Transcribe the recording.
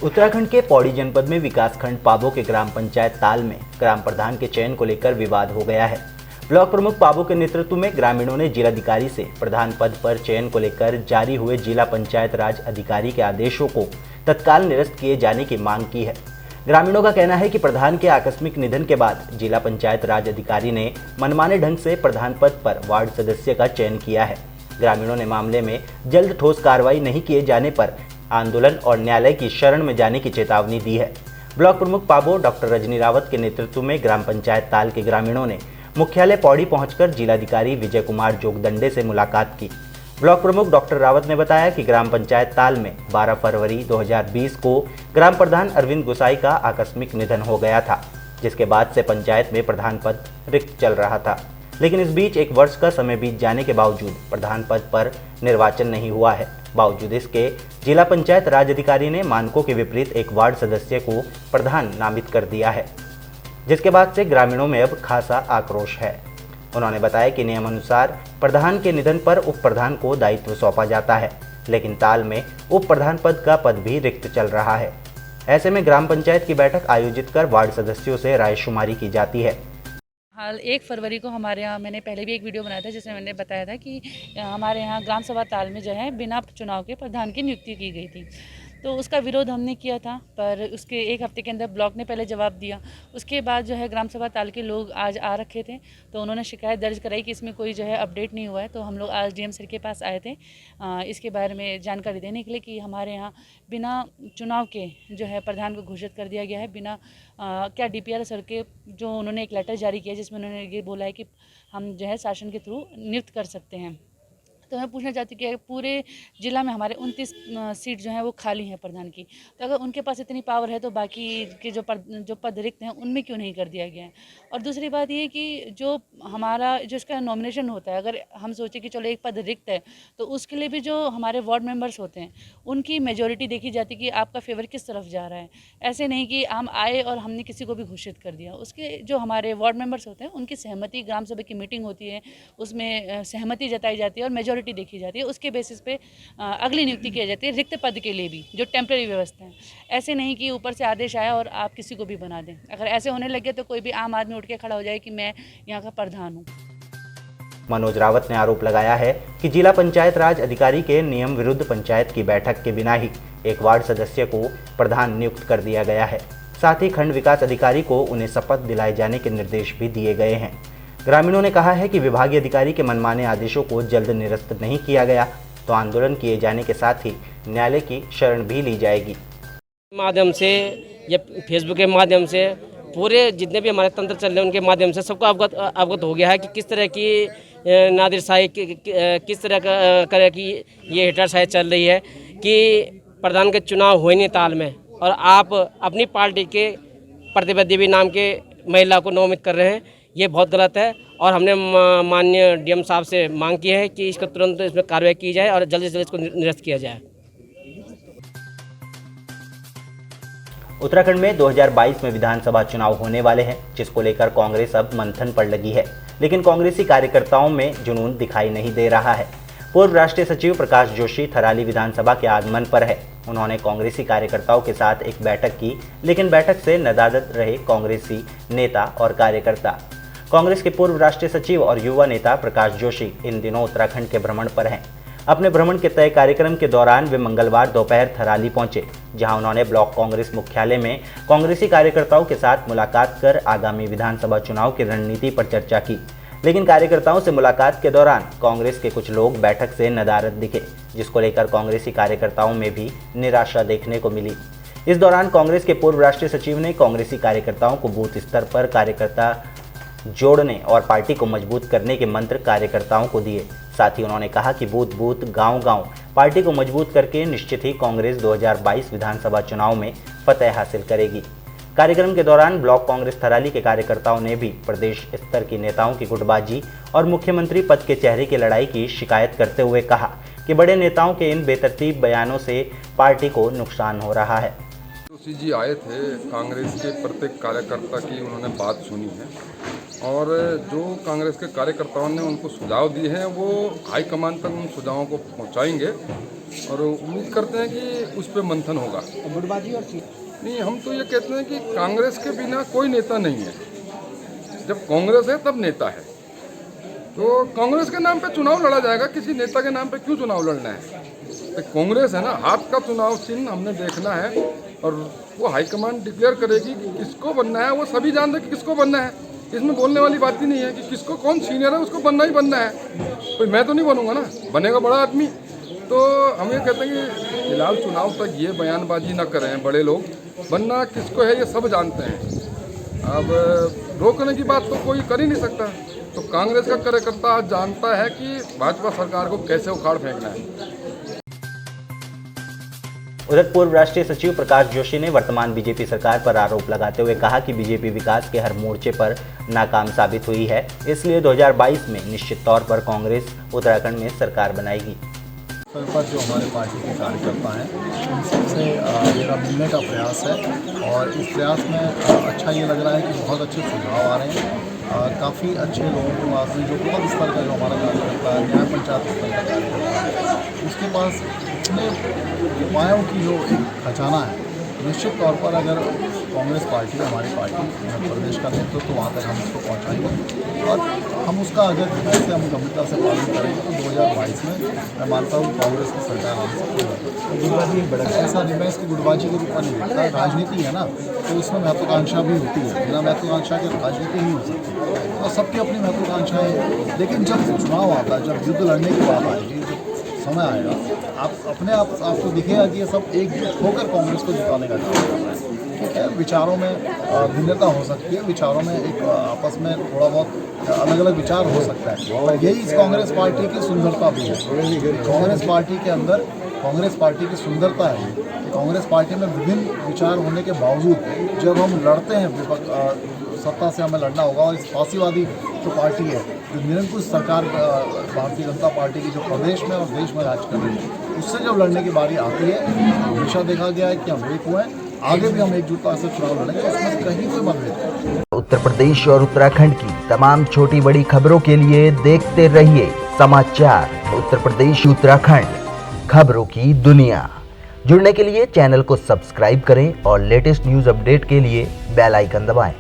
उत्तराखंड के पौड़ी जनपद में विकासखंड पाबो के ग्राम पंचायत ताल में ग्राम प्रधान के चयन को लेकर विवाद हो गया है। ब्लॉक प्रमुख पाबो के नेतृत्व में ग्रामीणों ने जिलाधिकारी से प्रधान पद पर चयन को लेकर जारी हुए जिला पंचायत राज अधिकारी के आदेशों को तत्काल निरस्त किए जाने की मांग की है। ग्रामीणों का कहना है कि प्रधान के आकस्मिक निधन के बाद जिला पंचायत राज अधिकारी ने मनमाने ढंग से प्रधान पद पर वार्ड सदस्य का चयन किया है। ग्रामीणों ने मामले में जल्द ठोस कार्रवाई नहीं किए जाने पर आंदोलन और न्यायालय की शरण में जाने की चेतावनी दी है। ब्लॉक प्रमुख पाबो डॉक्टर रजनी रावत के नेतृत्व में ग्राम पंचायत ताल के ग्रामीणों ने मुख्यालय पौड़ी पहुंचकर जिलाधिकारी विजय कुमार जोगदंडे से मुलाकात की। ब्लॉक प्रमुख डॉक्टर रावत ने बताया कि ग्राम पंचायत ताल में 12 फरवरी 2020 को ग्राम प्रधान अरविंद गुसाई का आकस्मिक निधन हो गया था, जिसके बाद से पंचायत में प्रधान पद रिक्त चल रहा था। लेकिन इस बीच 1 वर्ष का समय बीत जाने के बावजूद प्रधान पद पर निर्वाचन नहीं हुआ है। बावजूद इसके जिला पंचायत राज अधिकारी ने मानकों के विपरीत एक वार्ड सदस्य को प्रधान नामित कर दिया है, जिसके बाद से ग्रामीणों में अब खासा आक्रोश है। उन्होंने बताया कि नियमानुसार प्रधान के निधन पर उप प्रधान को दायित्व सौंपा जाता है, लेकिन ताल में उप प्रधान पद का पद भी रिक्त चल रहा है। ऐसे में ग्राम पंचायत की बैठक आयोजित कर वार्ड सदस्यों से रायशुमारी की जाती है। हाल 1 फरवरी को हमारे यहाँ मैंने पहले भी एक वीडियो बनाया था जिसमें मैंने बताया था कि हमारे यहाँ ग्राम सभा ताल में जो है बिना चुनाव के प्रधान की नियुक्ति की गई थी। तो उसका विरोध हमने किया था, पर उसके 1 हफ्ते के अंदर ब्लॉक ने पहले जवाब दिया। उसके बाद जो है ग्राम सभा ताल के लोग आज आ रखे थे, तो उन्होंने शिकायत दर्ज कराई कि इसमें कोई जो है अपडेट नहीं हुआ है। तो हम लोग आज डीएम सर के पास आए थे इसके बारे में जानकारी देने के लिए कि हमारे यहाँ बिना चुनाव के जो है प्रधान को घोषित कर दिया गया है। बिना क्या डीपीआर सर के जो उन्होंने एक लेटर जारी किया जिसमें उन्होंने ये बोला है कि हम जो है शासन के थ्रू नियुक्त कर सकते हैं। तो मैं पूछना चाहती हूँ कि पूरे ज़िला में हमारे 29 सीट जो हैं वो खाली हैं प्रधान की। तो अगर उनके पास इतनी पावर है तो बाकी के जो पद रिक्त हैं उनमें क्यों नहीं कर दिया गया है। और दूसरी बात ये कि जो हमारा जो इसका नॉमिनेशन होता है, अगर हम सोचें कि चलो एक पद रिक्त है तो उसके लिए भी जो हमारे वार्ड मेंबर्स होते हैं उनकी मेजोरिटी देखी जाती है कि आपका फेवर किस तरफ जा रहा है। ऐसे नहीं कि हम आए और हमने किसी को भी घोषित कर दिया। उसके जो हमारे वार्ड मेंबर्स होते हैं उनकी सहमति, ग्राम सभा की मीटिंग होती है, उसमें सहमति जताई जाती है और मेजोरिटी देखी जाती है। उसके बेसिस पे अगली नियुक्ति की जाती है रिक्त पद के लिए भी, जो टेम्परेरी व्यवस्था है। ऐसे नहीं कि ऊपर से आदेश आया और आप किसी को भी बना दें। अगर ऐसे होने लगे तो कोई भी आम आदमी उठ के खड़ा हो जाए कि मैं यहाँ का प्रधान हूँ। मनोज रावत ने आरोप लगाया है कि जिला पंचायत राज अधिकारी के नियम विरुद्ध पंचायत की बैठक के बिना ही एक वार्ड सदस्य को प्रधान नियुक्त कर दिया गया है। साथ ही खंड विकास अधिकारी को उन्हें शपथ दिलाए जाने के निर्देश भी दिए गए हैं। ग्रामीणों ने कहा है कि विभागीय अधिकारी के मनमाने आदेशों को जल्द निरस्त नहीं किया गया तो आंदोलन किए जाने के साथ ही न्यायालय की शरण भी ली जाएगी। माध्यम से या फेसबुक के माध्यम से पूरे जितने भी हमारे तंत्र चल रहे हैं उनके माध्यम से सबको अवगत हो गया है कि किस तरह की नादिरशाही किस तरह का की ये हेटरशाही चल रही है कि प्रधान के चुनाव हुए नहीं ताल में और आप अपनी पार्टी के प्रतिनिधि नाम के महिला को नामित कर रहे हैं। ये बहुत गलत है और हमने माननीय डीएम साहब से मांग की है कि इसको तुरंत इसमें कार्रवाई की जाए और जल्द से जल्द इसको निरस्त किया जाए। उत्तराखंड में 2022 में विधानसभा चुनाव होने वाले हैं, जिसको लेकर कांग्रेस अब मंथन पर लगी है, लेकिन कांग्रेसी कार्यकर्ताओं में जुनून दिखाई नहीं दे रहा है। पूर्व राष्ट्रीय सचिव प्रकाश जोशी थराली विधानसभा के आगमन पर है। उन्होंने कांग्रेसी कार्यकर्ताओं के साथ एक बैठक की, लेकिन बैठक से नदारद रहे कांग्रेसी नेता और कार्यकर्ता। कांग्रेस के पूर्व राष्ट्रीय सचिव और युवा नेता प्रकाश जोशी इन दिनों उत्तराखंड के भ्रमण पर हैं। अपने भ्रमण के तय कार्यक्रम के दौरान वे मंगलवार दोपहर थराली पहुंचे, जहां उन्होंने ब्लॉक कांग्रेस मुख्यालय में कांग्रेसी कार्यकर्ताओं के साथ मुलाकात कर आगामी विधानसभा चुनाव की रणनीति पर चर्चा की। लेकिन कार्यकर्ताओं से मुलाकात के दौरान कांग्रेस के कुछ लोग बैठक से नदारद दिखे, जिसको लेकर कांग्रेसी कार्यकर्ताओं में भी निराशा देखने को मिली। इस दौरान कांग्रेस के पूर्व राष्ट्रीय सचिव ने कांग्रेसी कार्यकर्ताओं को बूथ स्तर पर कार्यकर्ता जोड़ने और पार्टी को मजबूत करने के मंत्र कार्यकर्ताओं को दिए। साथ ही उन्होंने कहा कि बूथ बूथ गांव-गांव पार्टी को मजबूत करके निश्चित ही कांग्रेस 2022 विधानसभा चुनाव में फतह हासिल करेगी। कार्यक्रम के दौरान ब्लॉक कांग्रेस थराली के कार्यकर्ताओं ने भी प्रदेश स्तर की नेताओं की गुटबाजी और मुख्यमंत्री पद के चेहरे की लड़ाई की शिकायत करते हुए कहा कि बड़े नेताओं के इन बेतरतीब बयानों से पार्टी को नुकसान हो रहा है। जोशी जी आए थे, कांग्रेस के प्रत्येक कार्यकर्ता की उन्होंने बात सुनी है और जो कांग्रेस के कार्यकर्ताओं ने उनको सुझाव दिए हैं वो हाईकमान तक उन सुझावों को पहुंचाएंगे और उम्मीद करते हैं कि उस पर मंथन होगा। गुटबाजी और नहीं, हम तो ये कहते हैं कि कांग्रेस के बिना कोई नेता नहीं है। जब कांग्रेस है तब नेता है। तो कांग्रेस के नाम पे चुनाव लड़ा जाएगा, किसी नेता के नाम पे क्यों चुनाव लड़ना है? तो कांग्रेस है ना, हाथ का चुनाव चिन्ह हमने देखना है और वो हाईकमान डिक्लेयर करेगी कि किसको बनना है। वो सभी जानते हैं कि किसको बनना है, इसमें बोलने वाली बात ही नहीं है कि किसको कौन सीनियर है, उसको बनना ही बनना है। कोई मैं तो नहीं बनूंगा ना, बनेगा बड़ा आदमी। तो हम ये कहते हैं कि फिलहाल चुनाव तक ये बयानबाजी ना करें बड़े लोग, बनना किसको है ये सब जानते हैं। अब रोकने की बात तो कोई कर ही नहीं सकता। तो कांग्रेस का कार्यकर्ता आज जानता है कि भाजपा सरकार को कैसे उखाड़ फेंकना है। उधर पूर्व राष्ट्रीय सचिव प्रकाश जोशी ने वर्तमान बीजेपी सरकार पर आरोप लगाते हुए कहा कि बीजेपी विकास के हर मोर्चे पर नाकाम साबित हुई है, इसलिए 2022 में निश्चित तौर पर कांग्रेस उत्तराखंड में सरकार बनाएगी। पर जो हमारे पार्टी के कार्यकर्ता हैं उन सबसे मेरा मिलने का प्रयास है और इस प्रयास में अच्छा ये लग रहा है कि बहुत अच्छे सुझाव आ रहे हैं। काफ़ी अच्छे लोगों के पास में जो बहुत स्तर का जो हमारा कार्यकर्ता है, न्याय पंचायत स्तर का कार्यकर्ता है, उसके पास इतने उपायों की जो एक खजाना है। निश्चित तौर पर अगर कांग्रेस पार्टी हमारी पार्टी मध्य प्रदेश का नेतृत्व तो वहाँ तक हम उसको पहुँचाएंगे और हम उसका अगर वैसे हम गंभीरता से पालन करेंगे तो 2022 में मैं मानता हूँ कांग्रेस की सरकार आने से गुटबाजी बड़ा ऐसा नहीं, मैं इसकी गुटबाजी के रूप में नहीं देखता। राजनीति है ना, तो उसमें महत्वाकांक्षा भी होती है, बिना महत्वाकांक्षा के राजनीति नहीं हो सकती। तो सबकी अपनी महत्वाकांक्षा है, लेकिन जब चुनाव आता है, जब युद्ध लड़ने की बात आएगी, समय आएगा, आप अपने आप आपको दिखेगा कि ये सब एकजुट होकर कांग्रेस को जिताने का काम कर रहे हैं। ठीक है, विचारों में भिन्नता हो सकती है, विचारों में एक आपस में थोड़ा बहुत अलग अलग विचार हो सकता है, और यही इस कांग्रेस पार्टी की सुंदरता भी है। कांग्रेस पार्टी के अंदर कांग्रेस पार्टी की सुंदरता है कि कांग्रेस पार्टी में विभिन्न विचार होने के बावजूद जब हम लड़ते हैं सत्ता से हमें लड़ना होगा और इस फांसीवादी जो पार्टी है, जो निरंकुश सरकार भारतीय जनता पार्टी की जो प्रदेश में और देश में राज कर रही है, उससे जब लड़ने की बारी आती है हमेशा देखा गया है कि हम एक हुए, आगे भी हम एकजुटता से चुनाव लड़ेंगे, उसमें कहीं कोई मतभेद नहीं। उत्तर प्रदेश और उत्तराखंड की तमाम छोटी बड़ी खबरों के लिए देखते रहिए समाचार उत्तर प्रदेश उत्तराखंड, खबरों की दुनिया। जुड़ने के लिए चैनल को सब्सक्राइब करें और लेटेस्ट न्यूज अपडेट के लिए बेल आइकन दबाएं।